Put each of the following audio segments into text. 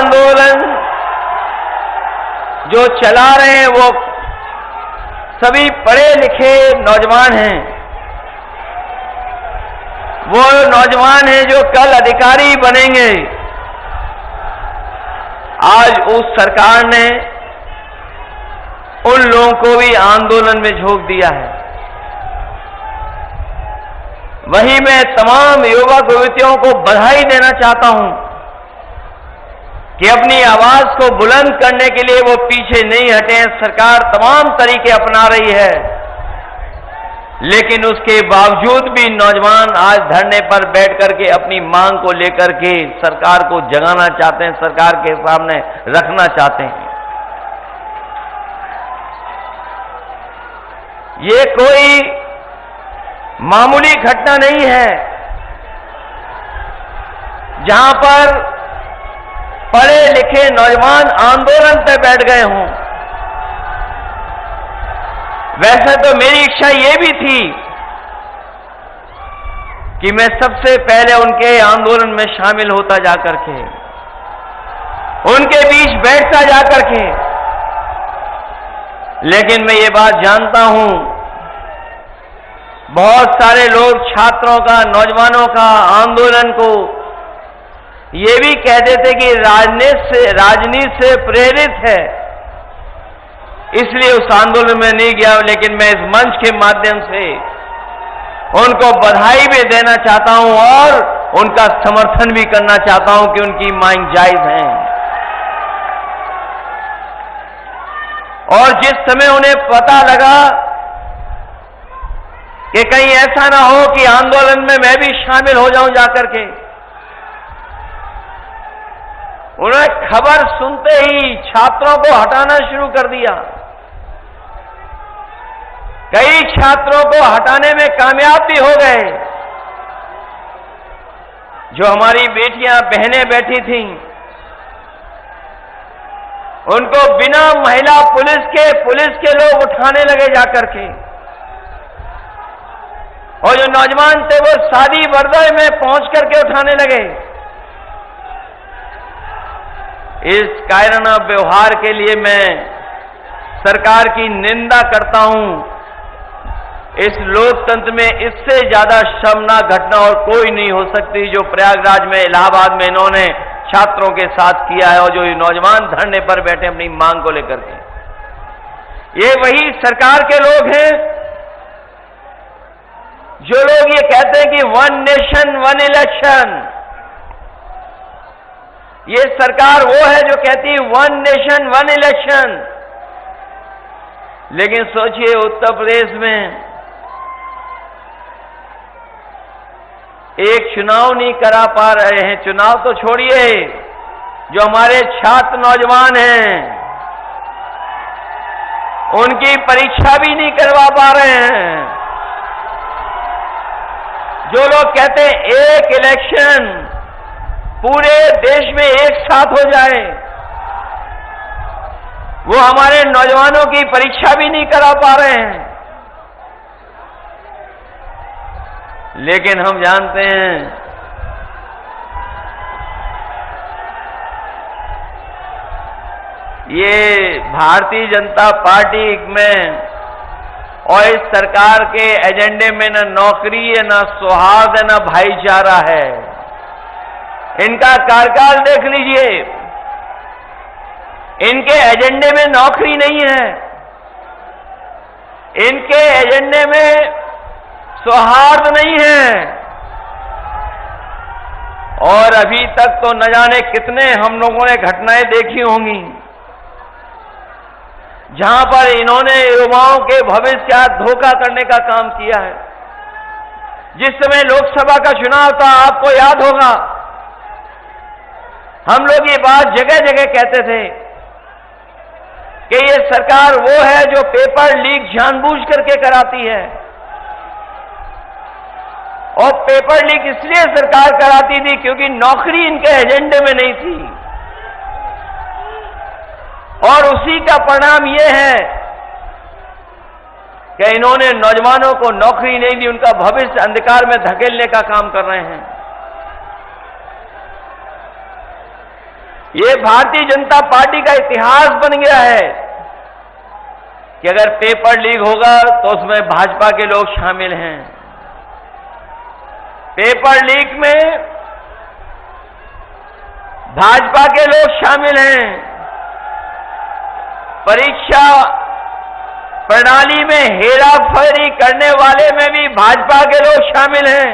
आंदोलन जो चला रहे हैं वो सभी पढ़े लिखे नौजवान हैं। वो नौजवान हैं जो कल अधिकारी बनेंगे। आज उस सरकार ने उन लोगों को भी आंदोलन में झोंक दिया है। वहीं मैं तमाम युवक युवतियों को बधाई देना चाहता हूं कि अपनी आवाज को बुलंद करने के लिए वो पीछे नहीं हटे हैं। सरकार तमाम तरीके अपना रही है, लेकिन उसके बावजूद भी नौजवान आज धरने पर बैठ करके अपनी मांग को लेकर के सरकार को जगाना चाहते हैं, सरकार के सामने रखना चाहते हैं। ये कोई मामूली घटना नहीं है जहां पर पढ़े लिखे नौजवान आंदोलन पर बैठ गए हों। वैसे तो मेरी इच्छा ये भी थी कि मैं सबसे पहले उनके आंदोलन में शामिल होता जाकर के, उनके बीच बैठता जाकर के, लेकिन मैं ये बात जानता हूं बहुत सारे लोग छात्रों का, नौजवानों का आंदोलन को ये भी कह देते कि राजनीति से प्रेरित है, इसलिए उस आंदोलन में नहीं गया। लेकिन मैं इस मंच के माध्यम से उनको बधाई भी देना चाहता हूं और उनका समर्थन भी करना चाहता हूं कि उनकी मांग जायज है। और जिस समय उन्हें पता लगा कि कहीं ऐसा ना हो कि आंदोलन में मैं भी शामिल हो जाऊं जाकर के, उन्होंने खबर सुनते ही छात्रों को हटाना शुरू कर दिया। कई छात्रों को हटाने में कामयाब भी हो गए। जो हमारी बेटियां बहनें बैठी थीं, उनको बिना महिला पुलिस के लोग उठाने लगे जाकर के, और जो नौजवान थे वो शादी वर्दी में पहुंच करके उठाने लगे। इस कायराना व्यवहार के लिए मैं सरकार की निंदा करता हूं। इस लोकतंत्र में इससे ज्यादा शर्मनाक घटना और कोई नहीं हो सकती जो प्रयागराज में, इलाहाबाद में इन्होंने छात्रों के साथ किया है, और जो ये नौजवान धरने पर बैठे अपनी मांग को लेकर के। ये वही सरकार के लोग हैं जो लोग ये कहते हैं कि 1 नेशन 1 इलेक्शन। ये सरकार वो है जो कहती है 1 नेशन 1 इलेक्शन। लेकिन सोचिए उत्तर प्रदेश में एक चुनाव नहीं करा पा रहे हैं। चुनाव तो छोड़िए, जो हमारे छात्र नौजवान हैं उनकी परीक्षा भी नहीं करवा पा रहे हैं। जो लोग कहते हैं एक इलेक्शन पूरे देश में एक साथ हो जाए, वो हमारे नौजवानों की परीक्षा भी नहीं करा पा रहे हैं। लेकिन हम जानते हैं ये भारतीय जनता पार्टी में और इस सरकार के एजेंडे में न नौकरी है, न सौहार्द है, न भाईचारा है। इनका कार्यकाल देख लीजिए, इनके एजेंडे में नौकरी नहीं है, इनके एजेंडे में सौहार्द नहीं है, और अभी तक तो न जाने कितने हम लोगों ने घटनाएं देखी होंगी जहां पर इन्होंने युवाओं के भविष्य का धोखा करने का काम किया है। जिस समय लोकसभा का चुनाव था, आपको याद होगा, हम लोग ये बात जगह जगह कहते थे कि ये सरकार वो है जो पेपर लीक जानबूझ करके कराती है, और पेपर लीक इसलिए सरकार कराती थी क्योंकि नौकरी इनके एजेंडे में नहीं थी। और उसी का परिणाम यह है कि इन्होंने नौजवानों को नौकरी नहीं दी, उनका भविष्य अंधकार में धकेलने का काम कर रहे हैं। ये भारतीय जनता पार्टी का इतिहास बन गया है कि अगर पेपर लीक होगा तो उसमें भाजपा के लोग शामिल हैं। पेपर लीक में भाजपा के लोग शामिल हैं। परीक्षा प्रणाली में हेराफेरी करने वाले में भी भाजपा के लोग शामिल हैं।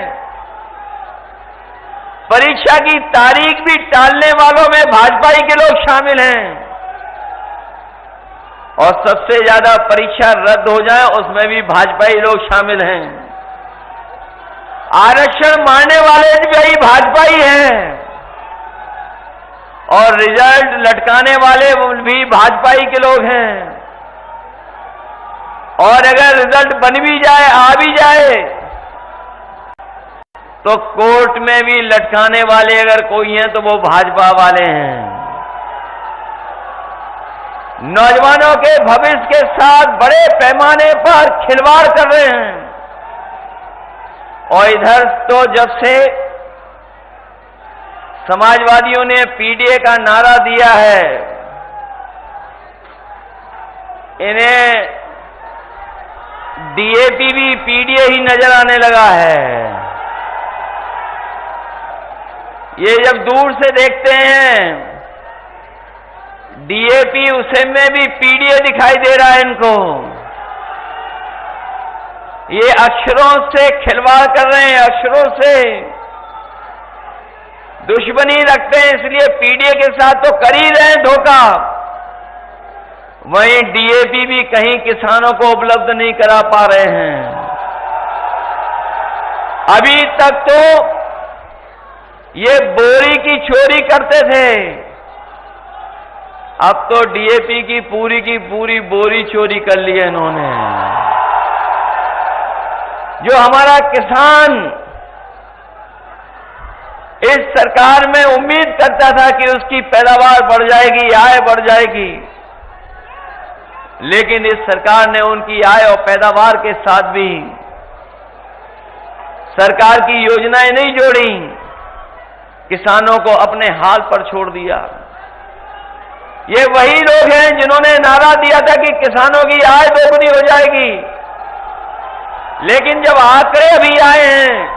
परीक्षा की तारीख भी टालने वालों में भाजपा ही के लोग शामिल हैं। और सबसे ज्यादा परीक्षा रद्द हो जाए उसमें भी भाजपा ही लोग शामिल हैं। आरक्षण मारने वाले भी भाजपा ही हैं और रिजल्ट लटकाने वाले भी भाजपा ही के लोग हैं। और अगर रिजल्ट बन भी जाए, आ भी जाए, तो कोर्ट में भी लटकाने वाले अगर कोई हैं तो वो भाजपा वाले हैं। नौजवानों के भविष्य के साथ बड़े पैमाने पर खिलवाड़ कर रहे हैं। और इधर तो जब से समाजवादियों ने पीडीए का नारा दिया है, इन्हें डीएपी भी पीडीए ही नजर आने लगा है। ये जब दूर से देखते हैं डीएपी, उसे में भी पीडीए दिखाई दे रहा है इनको। ये अक्षरों से खिलवाड़ कर रहे हैं, अक्षरों से दुश्मनी रखते हैं, इसलिए पीडीए के साथ तो कर ही रहे हैं धोखा। वहीं डीएपी भी कहीं किसानों को उपलब्ध नहीं करा पा रहे हैं। अभी तक तो ये बोरी की चोरी करते थे, अब तो डीएपी की पूरी बोरी चोरी कर ली है इन्होंने। जो हमारा किसान इस सरकार में उम्मीद करता था कि उसकी पैदावार बढ़ जाएगी, आय बढ़ जाएगी, लेकिन इस सरकार ने उनकी आय और पैदावार के साथ भी सरकार की योजनाएं नहीं जोड़ी, किसानों को अपने हाल पर छोड़ दिया। ये वही लोग हैं जिन्होंने नारा दिया था कि किसानों की आय दोगुनी हो जाएगी, लेकिन जब आंकड़े अभी आए हैं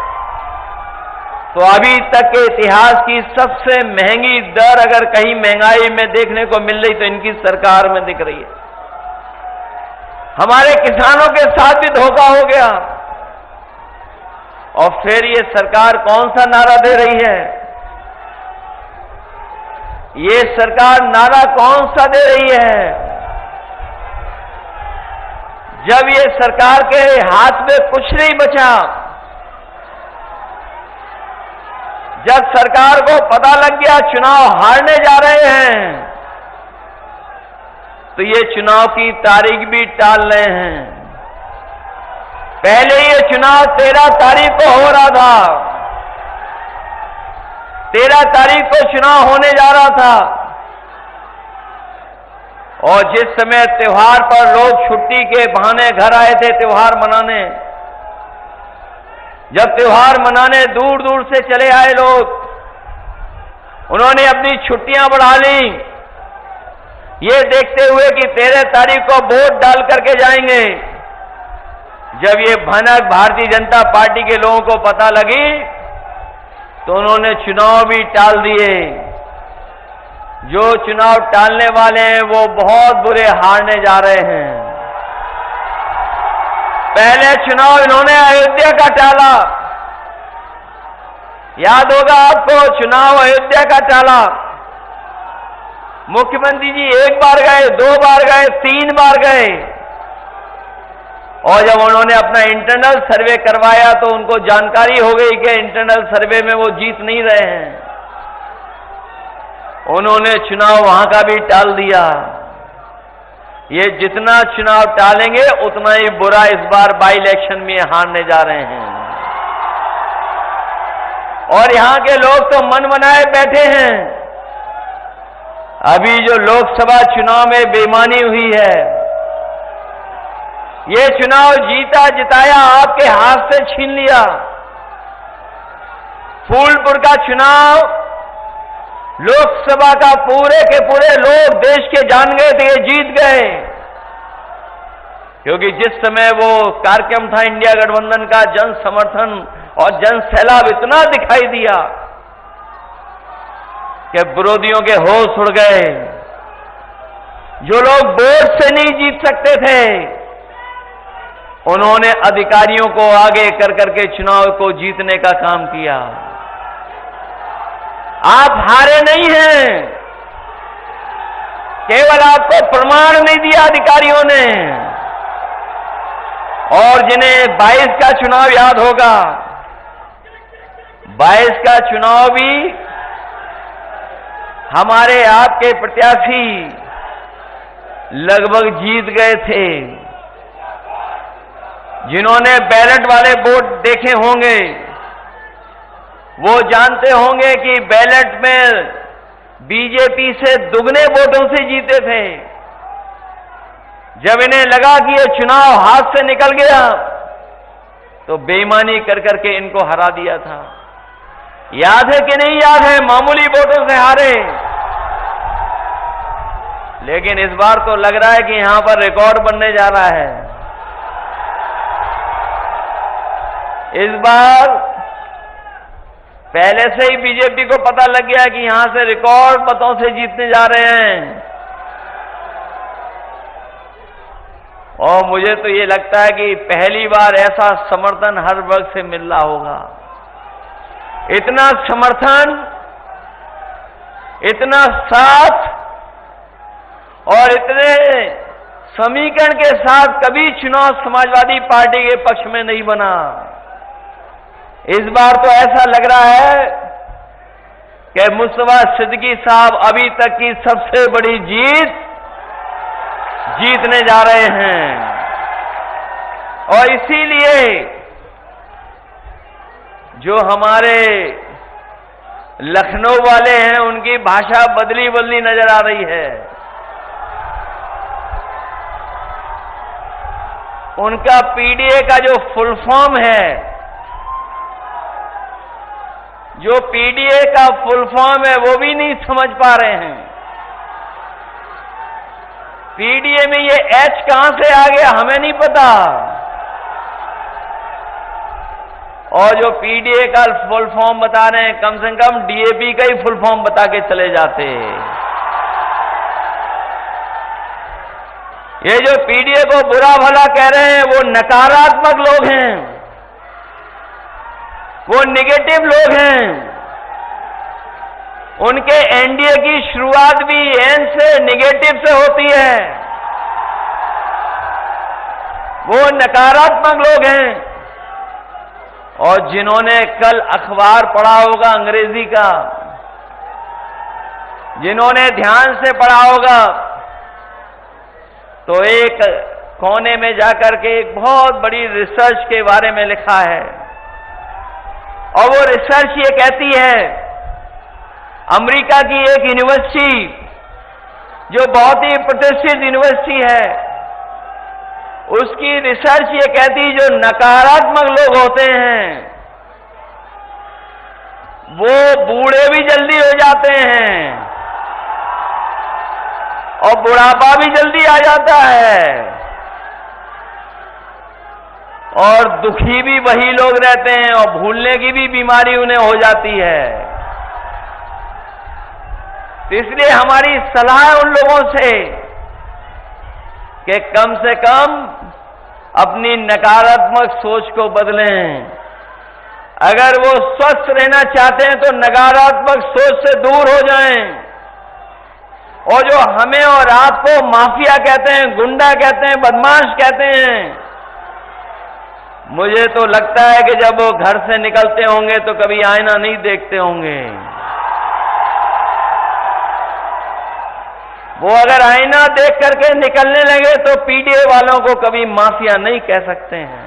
तो अभी तक के इतिहास की सबसे महंगी दर अगर कहीं महंगाई में देखने को मिल रही तो इनकी सरकार में दिख रही है। हमारे किसानों के साथ भी धोखा हो गया। और फिर ये सरकार कौन सा नारा दे रही है? ये सरकार नारा कौन सा दे रही है? जब ये सरकार के हाथ में कुछ नहीं बचा, जब सरकार को पता लग गया चुनाव हारने जा रहे हैं, तो ये चुनाव की तारीख भी टाल रहे हैं। पहले ये चुनाव 13 तारीख को हो रहा था, 13 तारीख को चुनाव होने जा रहा था। और जिस समय त्योहार पर लोग छुट्टी के बहाने घर आए थे त्योहार मनाने, जब त्योहार मनाने दूर दूर से चले आए लोग, उन्होंने अपनी छुट्टियां बढ़ा ली, ये देखते हुए कि 13 तारीख को वोट डाल करके जाएंगे। जब ये भनक भारतीय जनता पार्टी के लोगों को पता लगी तो उन्होंने चुनाव भी टाल दिए। जो चुनाव टालने वाले हैं वो बहुत बुरे हारने जा रहे हैं। पहले चुनाव इन्होंने अयोध्या का टाला, याद होगा आपको, चुनाव अयोध्या का टाला। मुख्यमंत्री जी 1 बार गए, 2 बार गए, 3 बार गए, और जब उन्होंने अपना इंटरनल सर्वे करवाया तो उनको जानकारी हो गई कि इंटरनल सर्वे में वो जीत नहीं रहे हैं। उन्होंने चुनाव वहां का भी टाल दिया। ये जितना चुनाव टालेंगे उतना ही बुरा इस बार बाई इलेक्शन में हारने जा रहे हैं। और यहां के लोग तो मन बनाए बैठे हैं। अभी जो लोकसभा चुनाव में बेईमानी हुई है, ये चुनाव जीता जिताया आपके हाथ से छीन लिया। फूलपुर का चुनाव लोकसभा का पूरे के पूरे लोग देश के जान गए थे ये जीत गए, क्योंकि जिस समय वो कार्यक्रम था इंडिया गठबंधन का, जन समर्थन और जन सैलाब इतना दिखाई दिया कि विरोधियों के होश उड़ गए। जो लोग वोट से नहीं जीत सकते थे, उन्होंने अधिकारियों को आगे कर करके चुनाव को जीतने का काम किया। आप हारे नहीं हैं, केवल आपको प्रमाण नहीं दिया अधिकारियों ने। और जिन्हें 22 का चुनाव याद होगा, 22 का चुनाव भी हमारे आपके प्रत्याशी लगभग जीत गए थे। जिन्होंने बैलेट वाले वोट देखे होंगे वो जानते होंगे कि बैलेट में बीजेपी से दुगने वोटों से जीते थे। जब इन्हें लगा कि ये चुनाव हाथ से निकल गया तो बेईमानी कर करके इनको हरा दिया था। याद है कि नहीं याद है? मामूली वोटों से हारे। लेकिन इस बार तो लग रहा है कि यहां पर रिकॉर्ड बनने जा रहा है। इस बार पहले से ही बीजेपी को पता लग गया कि यहां से रिकॉर्ड मतों से जीतने जा रहे हैं। और मुझे तो ये लगता है कि पहली बार ऐसा समर्थन हर वर्ग से मिल रहा होगा। इतना समर्थन, इतना साथ और इतने समीकरण के साथ कभी चुनाव समाजवादी पार्टी के पक्ष में नहीं बना। इस बार तो ऐसा लग रहा है कि मुस्तफा सिद्दीकी साहब अभी तक की सबसे बड़ी जीतने जा रहे हैं। और इसीलिए जो हमारे लखनऊ वाले हैं उनकी भाषा बदली बदली नजर आ रही है। उनका पीडीए का जो फुल फॉर्म है, जो पीडीए का फुल फॉर्म है वो भी नहीं समझ पा रहे हैं। पीडीए में ये एच कहां से आ गया हमें नहीं पता। और जो पीडीए का फुल फॉर्म बता रहे हैं, कम से कम डीएपी का ही फुल फॉर्म बता के चले जाते। ये जो पीडीए को बुरा भला कह रहे हैं वो नकारात्मक लोग हैं, वो नेगेटिव लोग हैं। उनके एनडीए की शुरुआत भी एन से नेगेटिव से होती है। वो नकारात्मक लोग हैं। और जिन्होंने कल अखबार पढ़ा होगा अंग्रेजी का, जिन्होंने ध्यान से पढ़ा होगा, तो एक कोने में जाकर के एक बहुत बड़ी रिसर्च के बारे में लिखा है। और वो रिसर्च ये कहती है, अमेरिका की एक यूनिवर्सिटी जो बहुत ही प्रतिष्ठित यूनिवर्सिटी है, उसकी रिसर्च ये कहती जो नकारात्मक लोग होते हैं वो बूढ़े भी जल्दी हो जाते हैं और बुढ़ापा भी जल्दी आ जाता है। और दुखी भी वही लोग रहते हैं और भूलने की भी बीमारी उन्हें हो जाती है। तो इसलिए हमारी सलाह है उन लोगों से कि कम से कम अपनी नकारात्मक सोच को बदलें। अगर वो स्वस्थ रहना चाहते हैं तो नकारात्मक सोच से दूर हो जाएं। और जो हमें और आपको माफिया कहते हैं, गुंडा कहते हैं, बदमाश कहते हैं, मुझे तो लगता है कि जब वो घर से निकलते होंगे तो कभी आईना नहीं देखते होंगे। वो अगर आईना देख करके निकलने लगे तो पीडीए वालों को कभी माफिया नहीं कह सकते हैं।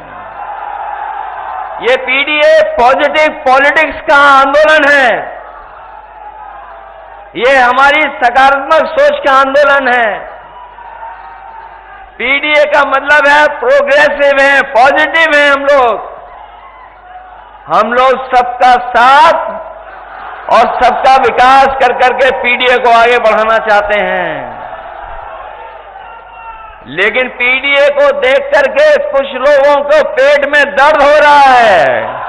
ये पीडीए पॉजिटिव पॉलिटिक्स का आंदोलन है। ये हमारी सकारात्मक सोच का आंदोलन है। पीडीए का मतलब है प्रोग्रेसिव है, पॉजिटिव है। हम लोग सबका साथ, और सबका विकास कर करके पीडीए को आगे बढ़ाना चाहते हैं। लेकिन पीडीए को देख करके कुछ लोगों को पेट में दर्द हो रहा है।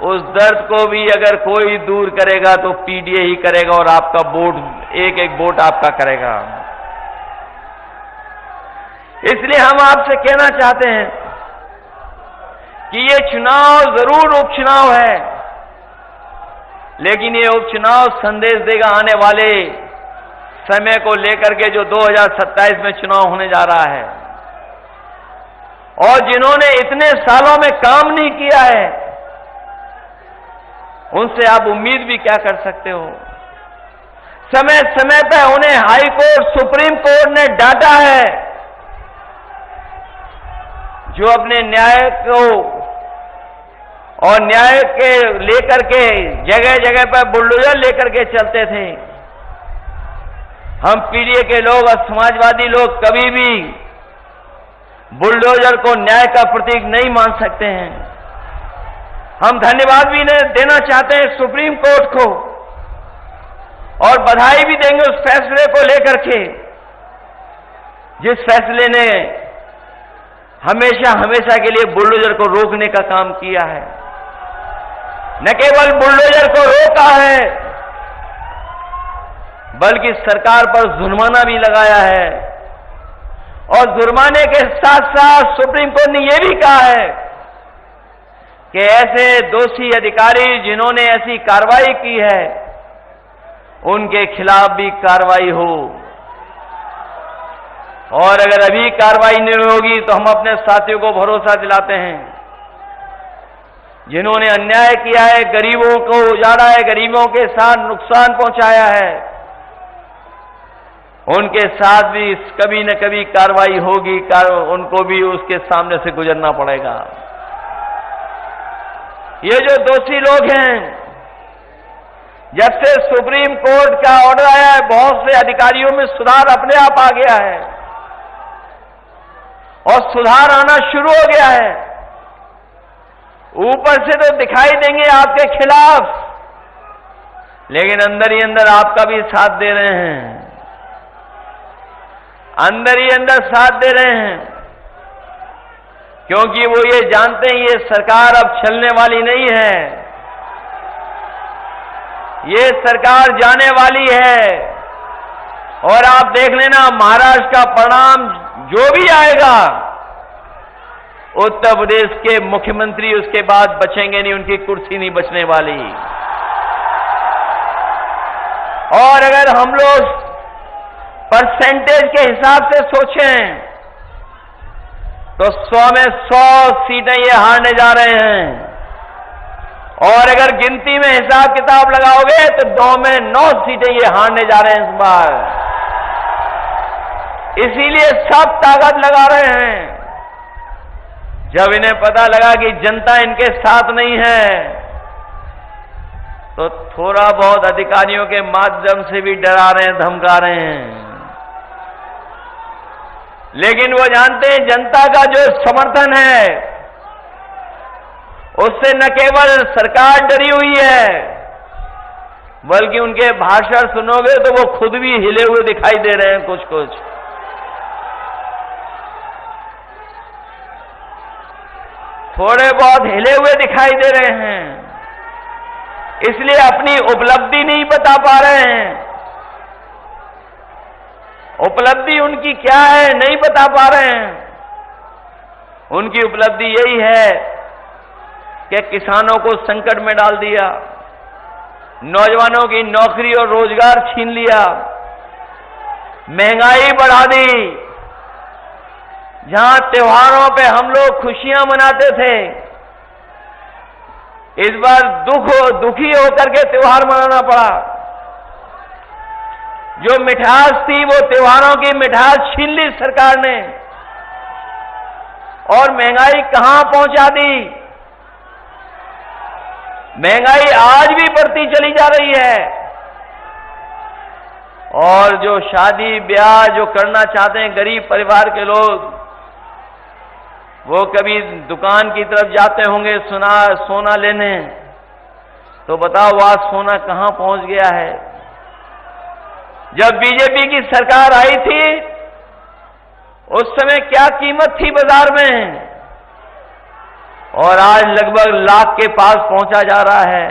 उस दर्द को भी अगर कोई दूर करेगा तो पीडीए ही करेगा और आपका वोट, एक एक वोट आपका करेगा। इसलिए हम आपसे कहना चाहते हैं कि ये चुनाव जरूर उपचुनाव है, लेकिन ये उपचुनाव संदेश देगा आने वाले समय को लेकर के जो 2027 में चुनाव होने जा रहा है। और जिन्होंने इतने सालों में काम नहीं किया है, उनसे आप उम्मीद भी क्या कर सकते हो। समय समय पर उन्हें हाई कोर्ट, सुप्रीम कोर्ट ने डांटा है, जो अपने न्याय को और न्याय के लेकर के जगह जगह पर बुलडोजर लेकर के चलते थे। हम पीडीए के लोग और समाजवादी लोग कभी भी बुलडोजर को न्याय का प्रतीक नहीं मान सकते हैं। हम धन्यवाद भी देना चाहते हैं सुप्रीम कोर्ट को और बधाई भी देंगे उस फैसले को लेकर के, जिस फैसले ने हमेशा हमेशा के लिए बुलडोजर को रोकने का काम किया है। न केवल बुलडोजर को रोका है, बल्कि सरकार पर जुर्माना भी लगाया है। और जुर्माने के साथ साथ सुप्रीम कोर्ट ने यह भी कहा है कि ऐसे दोषी अधिकारी जिन्होंने ऐसी कार्रवाई की है, उनके खिलाफ भी कार्रवाई हो। और अगर अभी कार्रवाई नहीं होगी तो हम अपने साथियों को भरोसा दिलाते हैं, जिन्होंने अन्याय किया है, गरीबों को उजाड़ा है, गरीबों के साथ नुकसान पहुंचाया है, उनके साथ भी कभी न कभी कार्रवाई होगी, उनको भी उसके सामने से गुजरना पड़ेगा। ये जो दोषी लोग हैं, जब से सुप्रीम कोर्ट का ऑर्डर आया है, बहुत से अधिकारियों में सुधार अपने आप आ गया है और सुधार आना शुरू हो गया है। ऊपर से तो दिखाई देंगे आपके खिलाफ, लेकिन अंदर ही अंदर आपका भी साथ दे रहे हैं, अंदर ही अंदर साथ दे रहे हैं, क्योंकि वो ये जानते हैं ये सरकार अब चलने वाली नहीं है, ये सरकार जाने वाली है। और आप देख लेना महाराष्ट्र का परिणाम जो भी आएगा, उत्तर प्रदेश के मुख्यमंत्री उसके बाद बचेंगे नहीं, उनकी कुर्सी नहीं बचने वाली। और अगर हम लोग परसेंटेज के हिसाब से सोचें तो 100 में 100 सीटें ये हारने जा रहे हैं, और अगर गिनती में हिसाब किताब लगाओगे तो 9 में 9 सीटें ये हारने जा रहे हैं इस बार। इसीलिए सब ताकत लगा रहे हैं। जब इन्हें पता लगा कि जनता इनके साथ नहीं है, तो थोड़ा बहुत अधिकारियों के माध्यम से भी डरा रहे हैं, धमका रहे हैं। लेकिन वो जानते हैं जनता का जो समर्थन है, उससे न केवल सरकार डरी हुई है, बल्कि उनके भाषण सुनोगे तो वो खुद भी हिले हुए दिखाई दे रहे हैं कुछ कुछ। थोड़े बहुत हिले हुए दिखाई दे रहे हैं, इसलिए अपनी उपलब्धि नहीं बता पा रहे हैं। उपलब्धि उनकी क्या है नहीं बता पा रहे हैं। उनकी उपलब्धि यही है कि किसानों को संकट में डाल दिया, नौजवानों की नौकरी और रोजगार छीन लिया, महंगाई बढ़ा दी। जहां त्योहारों पे हम लोग खुशियां मनाते थे, इस बार दुखी होकर के त्योहार मनाना पड़ा। जो मिठास थी वो त्योहारों की मिठास छीन ली सरकार ने, और महंगाई कहां पहुंचा दी। महंगाई आज भी बढ़ती चली जा रही है, और जो शादी ब्याह जो करना चाहते हैं गरीब परिवार के लोग, वो कभी दुकान की तरफ जाते होंगे सोना लेने, तो बताओ आज सोना कहां पहुंच गया है। जब बीजेपी की सरकार आई थी उस समय क्या कीमत थी बाजार में, और आज लगभग लाख के पास पहुंचा जा रहा है।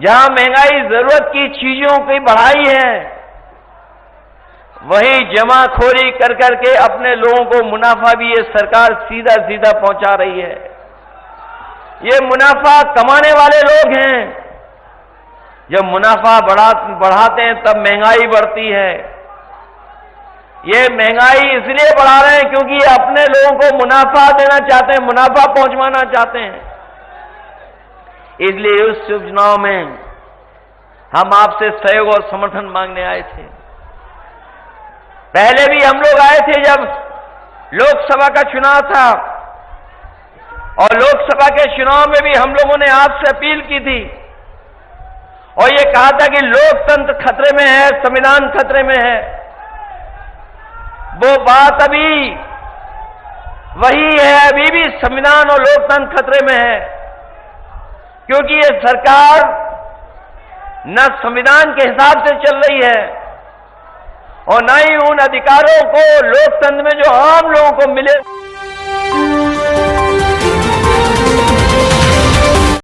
जहां महंगाई जरूरत की चीजों की बढ़ाई है, वहीं जमाखोरी कर करके अपने लोगों को मुनाफा भी ये सरकार सीधा सीधा पहुंचा रही है। ये मुनाफा कमाने वाले लोग हैं। जब मुनाफा बढ़ाते हैं तब महंगाई बढ़ती है। ये महंगाई इसलिए बढ़ा रहे हैं क्योंकि ये अपने लोगों को मुनाफा देना चाहते हैं, मुनाफा पहुंचवाना चाहते हैं। इसलिए उस शुभ चुनाव में हम आपसे सहयोग और समर्थन मांगने आए थे। पहले भी हम लोग आए थे जब लोकसभा का चुनाव था, और लोकसभा के चुनाव में भी हम लोगों ने आपसे अपील की थी और ये कहा था कि लोकतंत्र खतरे में है, संविधान खतरे में है। वो बात अभी वही है, अभी भी संविधान और लोकतंत्र खतरे में है, क्योंकि ये सरकार न संविधान के हिसाब से चल रही है और न ही उन अधिकारों को लोकतंत्र में जो आम लोगों को मिले